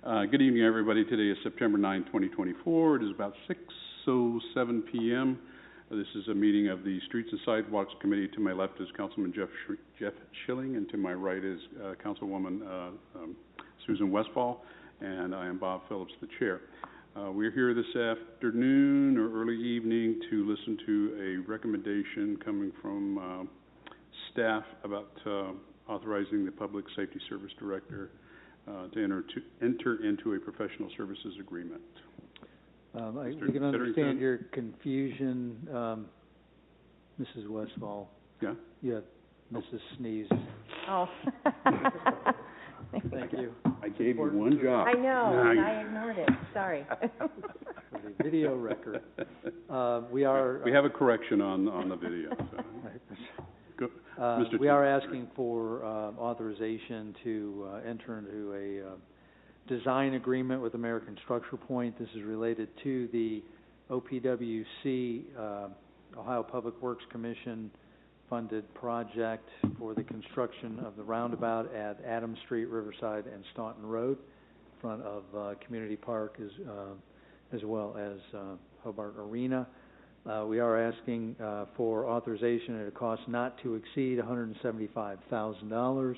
Good evening, everybody. Today is September 9, 2024. It is about 6:07 p.m. This is a meeting of the Streets and Sidewalks Committee. To my left is Councilman Jeff Schilling, and to my right is Councilwoman Susan Westfall, and I am Bob Phillips, the chair. We're here this afternoon or early evening to listen to a recommendation coming from staff about authorizing the Public Safety Service Director to enter into a professional services agreement. We can understand your confusion, Mrs. Westfall. Yeah? Yeah, Mrs. Sneeze. Oh. Thank you. I gave you one job. I know, and I ignored it. Sorry. For the video record. We have a correction on the video. So. We are asking for authorization to enter into a design agreement with American Structure Point. This is related to the OPWC, Ohio Public Works Commission funded project for the construction of the roundabout at Adams Street, Riverside, and Staunton Road, in front of Community Park as well as Hobart Arena. We are asking for authorization at a cost not to exceed $175,000.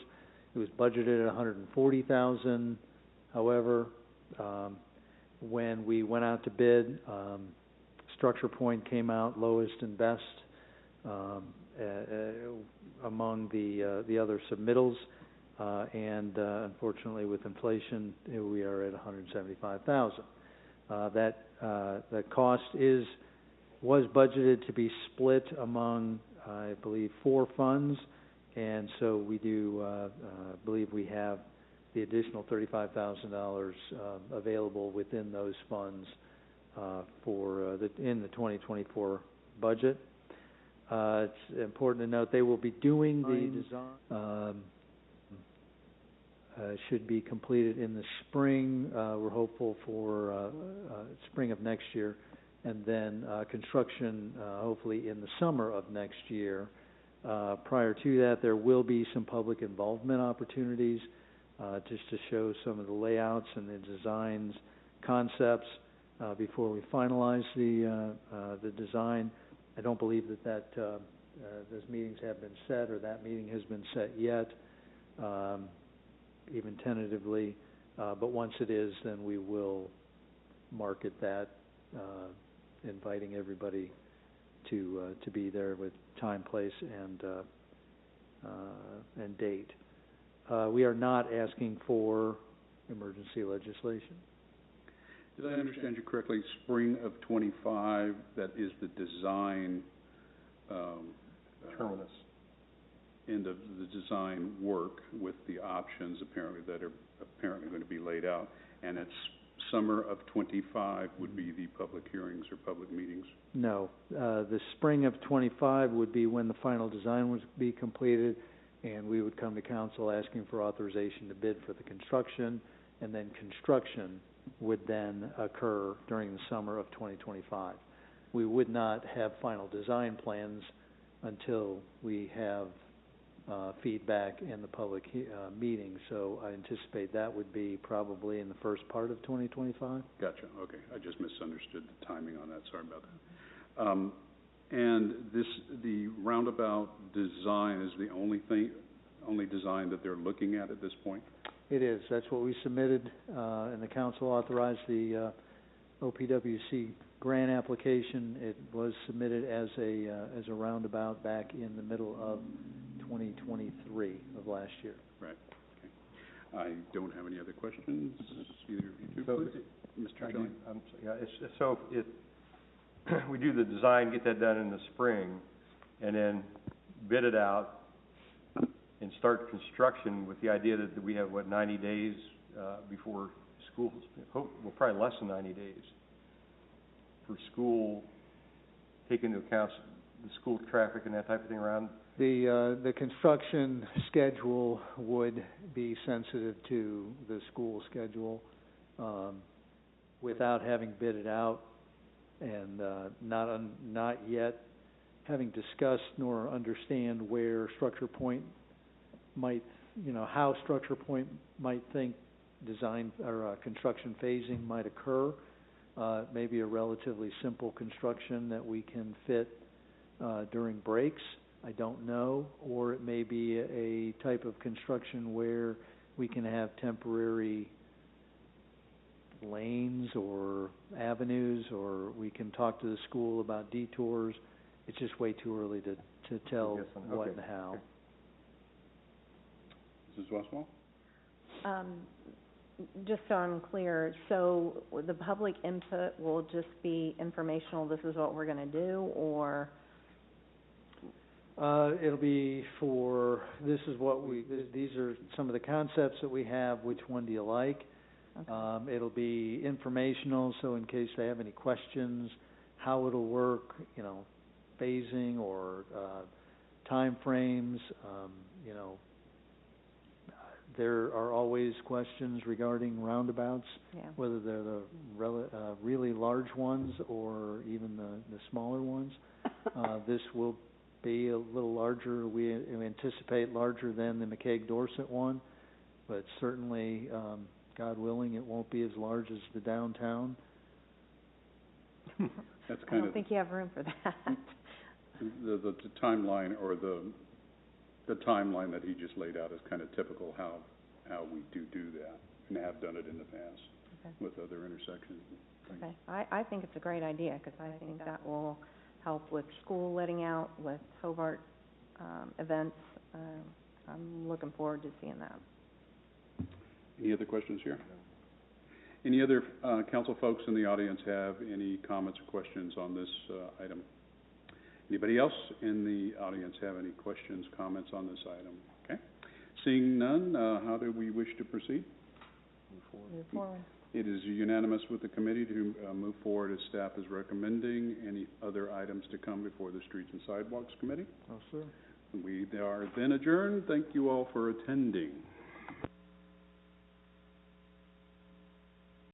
It was budgeted at $140,000. However, when we went out to bid, Structure Point came out lowest and best among the other submittals, and unfortunately, with inflation, we are at $175,000. That cost was budgeted to be split among, I believe, 4 funds, and so we do believe we have the additional $35,000 available within those funds in the 2024 budget. It's important to note they will be doing the design. Should be completed in the spring. We're hopeful for spring of next year. And then construction hopefully in the summer of next year. Prior to that, there will be some public involvement opportunities just to show some of the layouts and the designs, concepts before we finalize the design. I don't believe that those meetings have been set or that meeting has been set yet, even tentatively. But once it is, then we will market that. Inviting everybody to be there with time, place, and date. We are not asking for emergency legislation. Did I understand you correctly? Spring of 25, that is the design terminus, end of the design work with the options apparently that are apparently going to be laid out, and it's summer of 25 would be the public hearings or public meetings? No. The spring of 25 would be when the final design would be completed, and we would come to council asking for authorization to bid for the construction, and then construction would then occur during the summer of 2025. We would not have final design plans until we have feedback in the public meeting, so I anticipate that would be probably in the first part of 2025. Gotcha. Okay, I just misunderstood the timing on that. Sorry about that. And the roundabout design is the only design that they're looking at this point? It is. That's what we submitted, and the council authorized the OPWC grant application. It was submitted as a roundabout back in the middle of 2023 of last year. Right. Okay. I don't have any other questions. Either of you two, please. Mr. Schilling. So we do the design, get that done in the spring, and then bid it out and start construction with the idea that we have, 90 days before schools, well, probably less than 90 days for school, taking into account the school traffic and that type of thing around. The construction schedule would be sensitive to the school schedule without having bid it out and not yet having discussed nor understand where Structure Point might, how Structure Point might think design or construction phasing might occur. Maybe a relatively simple construction that we can fit during breaks, I don't know. Or it may be a type of construction where we can have temporary lanes or avenues, or we can talk to the school about detours. It's just way too early to tell what and how. Mrs. Westphal? Just so I'm clear, so the public input will just be informational, this is what we're gonna do, or? It'll be for, these are some of the concepts that we have, which one do you like? Okay. It'll be informational, so in case they have any questions, how it'll work, phasing or timeframes, there are always questions regarding roundabouts, Yeah. whether they're the really large ones or even the smaller ones. This will be a little larger. We anticipate larger than the McCaig-Dorset one, but certainly, God willing, it won't be as large as the downtown. That's I kind don't of think you have room for that. the timeline, or the timeline that he just laid out is kind of typical how we do that and have done it in the past. Okay. With other intersections. Okay, I think it's a great idea, because I think that will help with school letting out, with Hobart, events. I'm looking forward to seeing that. Any other questions here? Any other, council folks in the audience have any comments or questions on this, item? Anybody else in the audience have any questions, comments on this item? Okay. Seeing none, how do we wish to proceed? Move forward. It is unanimous with the committee to move forward as staff is recommending. Any other items to come before the Streets and Sidewalks Committee? Oh, sir. We are then adjourned. Thank you all for attending.